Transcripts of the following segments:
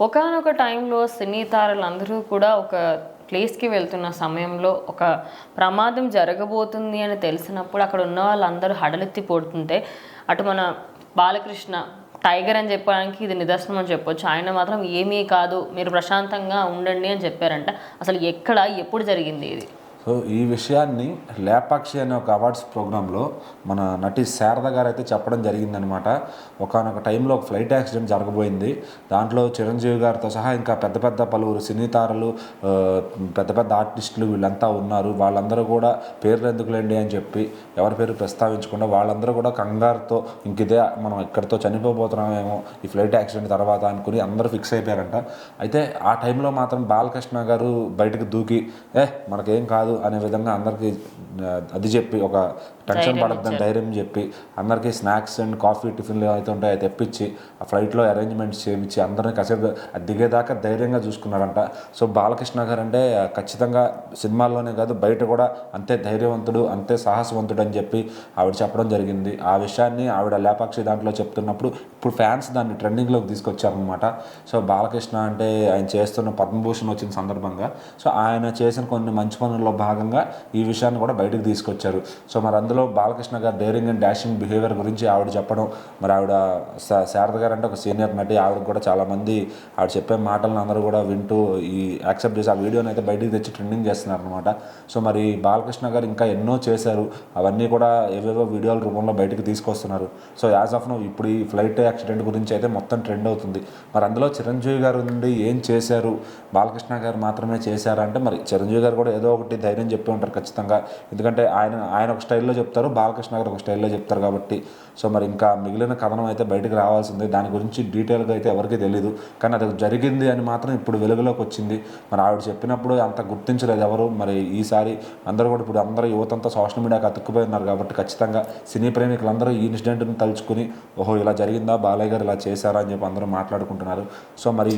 ఒకానొక టైంలో సినీ తారలందరూ కూడా ఒక ప్లేస్కి వెళ్తున్న సమయంలో ఒక ప్రమాదం జరగబోతుంది అని తెలిసినప్పుడు అక్కడ ఉన్న వాళ్ళందరూ హడలెత్తి పోతుంటే అటు మన బాలకృష్ణ టైగర్ అని చెప్పడానికి ఇది నిదర్శనం అని చెప్పొచ్చు. ఆయన మాత్రం ఏమీ కాదు, మీరు ప్రశాంతంగా ఉండండి అని చెప్పారంట. అసలు ఎక్కడ ఎప్పుడు జరిగింది ఇది? సో ఈ విషయాన్ని లేపాక్షి అనే ఒక అవార్డ్స్ ప్రోగ్రాంలో మన నటి శారద గారు అయితే చెప్పడం జరిగిందనమాట. ఒకనొక టైంలో ఒక ఫ్లైట్ యాక్సిడెంట్ జరగబోయింది. దాంట్లో చిరంజీవి గారితో సహా ఇంకా పెద్ద పెద్ద పలువురు సినీ తారలు, పెద్ద పెద్ద ఆర్టిస్టులు వీళ్ళంతా ఉన్నారు. వాళ్ళందరూ కూడా పేర్లు ఎందుకులేండి అని చెప్పి ఎవరి పేరు ప్రస్తావించకుండా వాళ్ళందరూ కూడా కంగారుతో ఇంకిదే మనం ఇక్కడితో చనిపోబోతున్నామేమో ఈ ఫ్లైట్ యాక్సిడెంట్ తర్వాత అనుకుని అందరూ ఫిక్స్ అయిపోయారంట. అయితే ఆ టైంలో మాత్రం బాలకృష్ణ గారు బయటకు దూకి మనకేం కాదు అనే విధంగా అందరికీ అది చెప్పి ఒక టెన్షన్ పడద్దని ధైర్యం చెప్పి అందరికీ స్నాక్స్ అండ్ కాఫీ టిఫిన్లు ఏవైతే ఉంటాయో అది తెప్పించి ఆ ఫ్లైట్లో అరేంజ్మెంట్స్ చేయించి అందరినీ కాసేపు దిగేదాకా ధైర్యంగా చూసుకున్నారంట. సో బాలకృష్ణ గారు అంటే ఖచ్చితంగా సినిమాల్లోనే కాదు బయట కూడా అంతే ధైర్యవంతుడు, అంతే సాహసవంతుడు అని చెప్పి ఆవిడ చెప్పడం జరిగింది. ఆ విషయాన్ని ఆవిడ లేపాక్షి దాంట్లో చెప్తున్నప్పుడు ఇప్పుడు ఫ్యాన్స్ దాన్ని ట్రెండింగ్లోకి తీసుకొచ్చారనమాట. సో బాలకృష్ణ అంటే ఆయన చేస్తున్న పద్మభూషణ్ వచ్చిన సందర్భంగా సో ఆయన చేసిన కొన్ని మంచి పనుల్లో భాగంగా ఈ విషయాన్ని కూడా బయటకు తీసుకొచ్చారు. సో మరి అందులో బాలకృష్ణ గారు డేరింగ్ అండ్ డాషింగ్ బిహేవియర్ గురించి ఆవిడ చెప్పడం, మరి ఆవిడ శారద గారు అంటే ఒక సీనియర్ నటి, ఆవిడకి కూడా చాలామంది ఆవిడ చెప్పే మాటలను అందరూ కూడా వింటూ ఈ యాక్సెప్ట్ చేసి ఆ వీడియోని అయితే బయటికి తెచ్చి ట్రెండింగ్ చేస్తున్నారు అనమాట. సో మరి బాలకృష్ణ గారు ఇంకా ఎన్నో చేశారు, అవన్నీ కూడా ఏవేవో వీడియోల రూపంలో బయటకు తీసుకొస్తున్నారు. సో యాజ్ ఆఫ్ నో ఇప్పుడు ఈ ఫ్లైట్ యాక్సిడెంట్ గురించి అయితే మొత్తం ట్రెండ్ అవుతుంది. మరి అందులో చిరంజీవి గారు నుండి ఏం చేశారు, బాలకృష్ణ గారు మాత్రమే చేశారా అంటే మరి చిరంజీవి గారు కూడా ఏదో ఒకటి ధైర్యం చెప్పి ఉంటారు ఖచ్చితంగా. ఎందుకంటే ఆయన ఒక స్టైల్లో చెప్తారు, బాలకృష్ణ గారు ఒక స్టైల్లో చెప్తారు కాబట్టి. సో మరి ఇంకా మిగిలిన కథనం అయితే బయటకు రావాల్సింది. దాని గురించి డీటెయిల్గా అయితే ఎవరికి తెలియదు, కానీ అది జరిగింది అని మాత్రం ఇప్పుడు వెలుగులోకి వచ్చింది. మరి ఆవిడ చెప్పినప్పుడు అంత గుర్తించలేదు ఎవరు. మరి ఈసారి అందరూ కూడా ఇప్పుడు అందరూ యువతంతా సోషల్ మీడియాకి అతుక్కుపోయి ఉన్నారు కాబట్టి ఖచ్చితంగా సినీ ప్రేమికులందరూ ఈ ఇన్సిడెంట్ని తలుచుకుని ఓహో ఇలా జరిగిందా, బాలయ్య గారు ఇలా చేశారా అని చెప్పి అందరూ మాట్లాడుకుంటున్నారు. సో మరి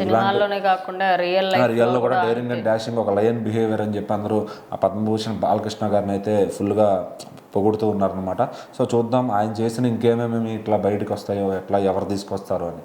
రియల్లో కూడా డేరింగ్ అండ్ డాషింగ్ ఒక లయన్ బిహేవియర్ అని చెప్పి అందరూ ఆ పద్మభూషణ్ బాలకృష్ణ గారిని అయితే ఫుల్గా పొగుడుతూ ఉన్నారనమాట. సో చూద్దాం ఆయన చేసిన ఇంకేమేమి ఇట్లా బయటకు వస్తాయో, ఎట్లా ఎవరు తీసుకొస్తారో అని.